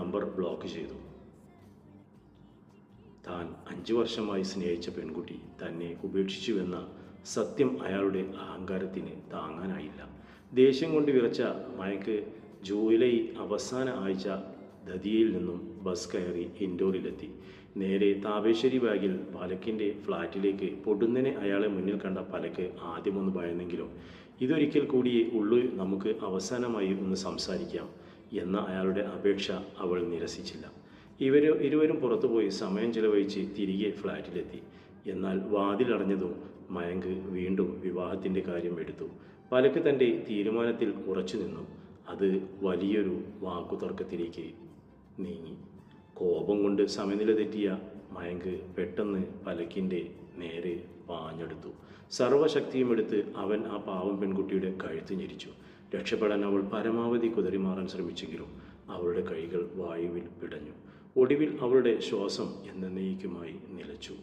Number block ചെയ്തു. താൻ 5 വർഷമായി സ്നേഹിച്ച പെൺകുട്ടി തന്നെ ഉപേക്ഷിച്ചുവെന്ന സത്യം അയാളുടെ അഹങ്കാരത്തിന് താങ്ങാനായില്ല. ദേഷ്യം കൊണ്ട് വിറച്ച മയങ്ക് ജൂലൈ അവസാന ആഴ്ച ദതിയയിൽ നിന്നും ബസ് കയറി ഇൻഡോറിലെത്തി. നേരെ താപേശ്വരി ബാഗിൽ പലക്കിൻ്റെ ഫ്ലാറ്റിലേക്ക് പൊടുന്നനെ അയാളെ മുന്നിൽ കണ്ട പലക്ക് ആദ്യമൊന്ന് ഭയന്നെങ്കിലും ഇതൊരിക്കൽ കൂടിയേ ഉള്ളൂ, നമുക്ക് അവസാനമായി ഒന്ന് സംസാരിക്കാം എന്ന അയാളുടെ അപേക്ഷ അവൾ നിരസിച്ചില്ല. ഇരുവരും പുറത്തുപോയി സമയം ചിലവഴിച്ച് തിരികെ ഫ്ലാറ്റിലെത്തി. എന്നാൽ വാതിലടഞ്ഞതും മയങ്ക് വീണ്ടും വിവാഹത്തിൻ്റെ കാര്യം എടുത്തു. പലക്ക് തൻ്റെ തീരുമാനത്തിൽ ഉറച്ചു നിന്നു. അത് വലിയൊരു വാക്കുതർക്കത്തിലേക്ക് നീങ്ങി. കോപം കൊണ്ട് സമനില തെറ്റിയ മയങ്ക് പെട്ടെന്ന് പലക്കിൻ്റെ നേരെ പാഞ്ഞെടുത്തു. സർവശക്തിയുമെടുത്ത് അവൻ ആ പാവം പെൺകുട്ടിയുടെ കഴുത്ത് ഞെരിച്ചു. രക്ഷപ്പെടാൻ അവൾ പരമാവധി കുതറിമാറാൻ ശ്രമിച്ചെങ്കിലും അവളുടെ കൈകൾ വായുവിൽ പിടഞ്ഞു. ഒടുവിൽ അവളുടെ ശ്വാസം എന്നേക്കുമായി നിലച്ചു.